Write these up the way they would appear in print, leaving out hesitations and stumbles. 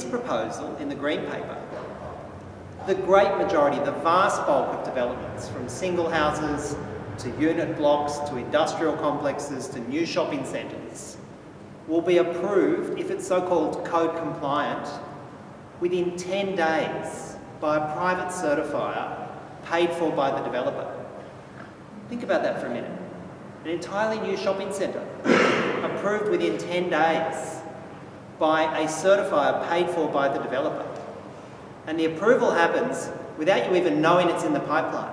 this proposal in the Green Paper, the great majority, the vast bulk of developments, from single houses to unit blocks to industrial complexes to new shopping centres, will be approved, if it's so-called code compliant, within 10 days by a private certifier paid for by the developer. Think about that for a minute. An entirely new shopping centre approved within 10 days by a certifier paid for by the developer. And the approval happens without you even knowing it's in the pipeline.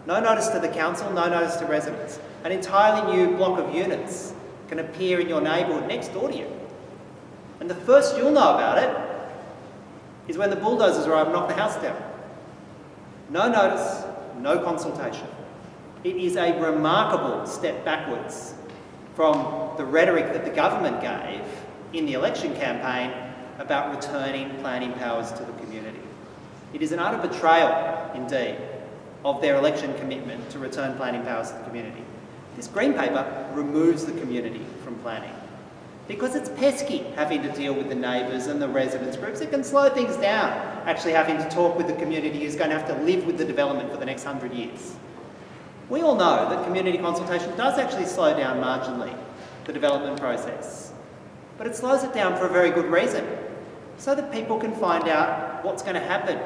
No notice to the council, no notice to residents. An entirely new block of units can appear in your neighbourhood next door to you. And the first you'll know about it is when the bulldozers arrive and knock the house down. No notice, no consultation. It is a remarkable step backwards from the rhetoric that the government gave in the election campaign about returning planning powers to the community. It is an utter betrayal, indeed, of their election commitment to return planning powers to the community. This Green Paper removes the community from planning because it's pesky having to deal with the neighbours and the residents groups. It can slow things down, actually having to talk with the community who's going to have to live with the development for the next 100 years. We all know that community consultation does actually slow down marginally the development process, but it slows it down for a very good reason, so that people can find out what's going to happen.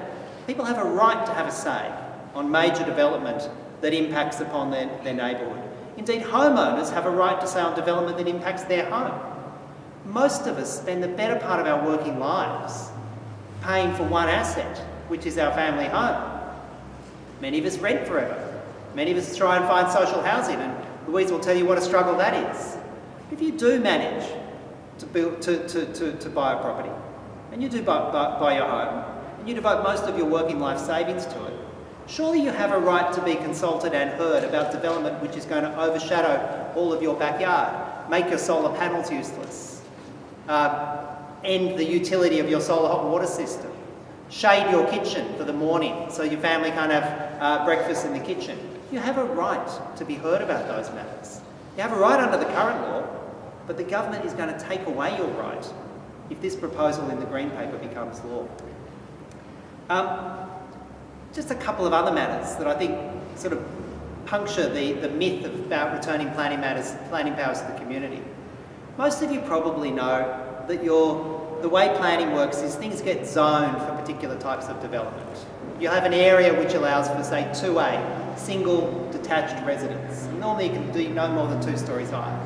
People have a right to have a say on major development that impacts upon their neighbourhood. Indeed, homeowners have a right to say on development that impacts their home. Most of us spend the better part of our working lives paying for one asset, which is our family home. Many of us rent forever. Many of us try and find social housing, and Louise will tell you what a struggle that is. If you do manage to buy a property, and you do buy your home, and you devote most of your working life savings to it, surely you have a right to be consulted and heard about development which is going to overshadow all of your backyard, make your solar panels useless, end the utility of your solar hot water system, shade your kitchen for the morning so your family can't have breakfast in the kitchen. You have a right to be heard about those matters. You have a right under the current law, but the government is going to take away your right if this proposal in the Green Paper becomes law. Just a couple of other matters that I think sort of puncture the myth about returning planning powers to the community. Most of you probably know that the way planning works is things get zoned for particular types of development. You'll have an area which allows for, say, 2A, single detached residence. Normally you can do no more than 2 stories high.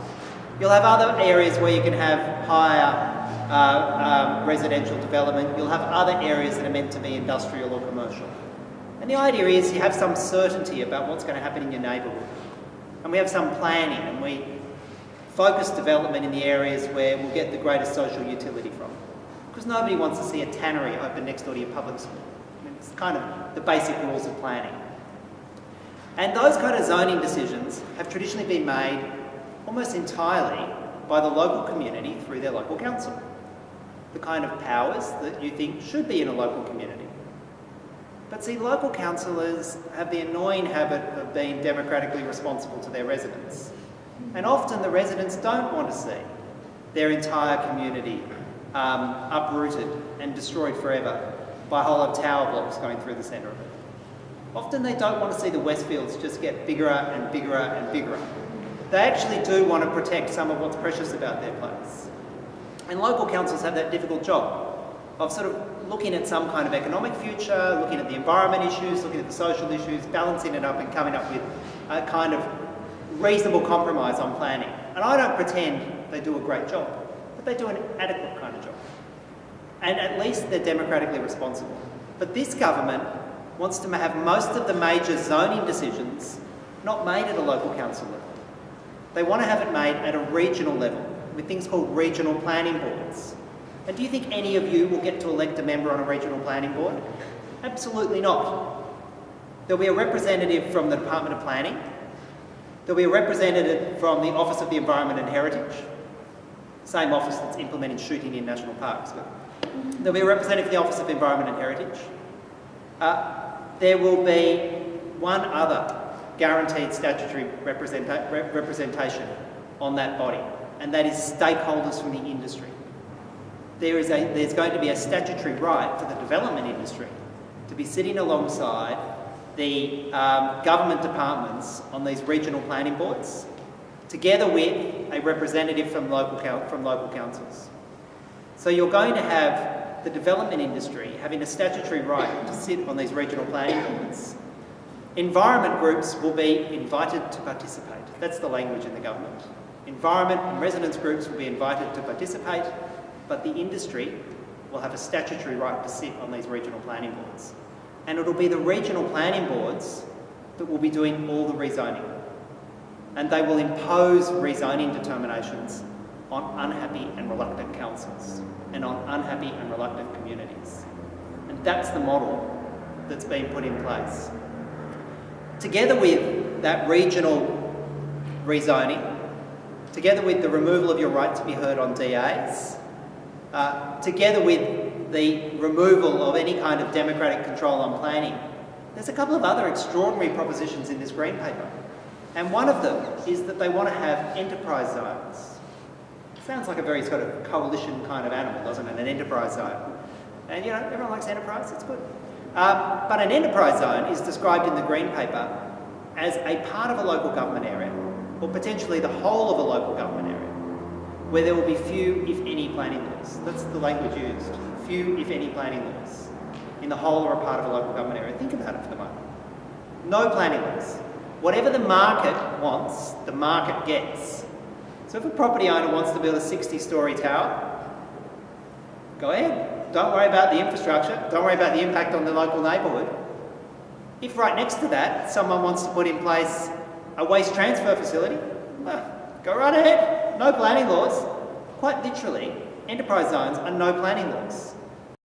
You'll have other areas where you can have higher residential development. You'll have other areas that are meant to be industrial or commercial. And the idea is you have some certainty about what's going to happen in your neighbourhood. And we have some planning, and we focus development in the areas where we'll get the greatest social utility from. Because nobody wants to see a tannery open next door to your public school. I mean, it's kind of the basic rules of planning. And those kind of zoning decisions have traditionally been made almost entirely by the local community through their local council. The kind of powers that you think should be in a local community. But see, local councillors have the annoying habit of being democratically responsible to their residents. And often the residents don't want to see their entire community uprooted and destroyed forever by hollow tower blocks going through the centre of it. Often they don't want to see the Westfields just get bigger and bigger and bigger. They actually do want to protect some of what's precious about their place. And local councils have that difficult job of sort of looking at some kind of economic future, looking at the environment issues, looking at the social issues, balancing it up and coming up with a kind of reasonable compromise on planning. And I don't pretend they do a great job, but they do an adequate kind of job. And at least they're democratically responsible. But this government wants to have most of the major zoning decisions not made at a local council level. They want to have it made at a regional level with things called regional planning boards. And do you think any of you will get to elect a member on a regional planning board? Absolutely not. There'll be a representative from the Department of Planning. There'll be a representative from the Office of the Environment and Heritage, same office that's implementing shooting in national parks. There'll be a representative from the Office of Environment and Heritage. There will be one other guaranteed statutory representation on that body, and that is stakeholders from the industry. there's going to be a statutory right for the development industry to be sitting alongside the government departments on these regional planning boards, together with a representative from local councils. So you're going to have the development industry having a statutory right to sit on these regional planning boards. Environment groups will be invited to participate. That's the language in the government. Environment and residents groups will be invited to participate, but the industry will have a statutory right to sit on these regional planning boards. And it'll be the regional planning boards that will be doing all the rezoning. And they will impose rezoning determinations on unhappy and reluctant councils and on unhappy and reluctant communities. And that's the model that's been put in place. Together with that regional rezoning, together with the removal of your right to be heard on DAs, together with the removal of any kind of democratic control on planning, there's a couple of other extraordinary propositions in this Green Paper. And one of them is that they want to have enterprise zones. Sounds like a very sort of coalition kind of animal, doesn't it? An enterprise zone. And you know, everyone likes enterprise, it's good. But an enterprise zone is described in the Green Paper as a part of a local government area, or potentially the whole of a local government area, where there will be few, if any, planning laws. That's the language used. Few, if any, planning laws in the whole or a part of a local government area. Think about it for the moment. No planning laws. Whatever the market wants, the market gets. So if a property owner wants to build a 60-storey tower, go ahead. Don't worry about the infrastructure. Don't worry about the impact on the local neighbourhood. If right next to that, someone wants to put in place a waste transfer facility, well, go right ahead. No planning laws. Quite literally, enterprise zones are no planning laws.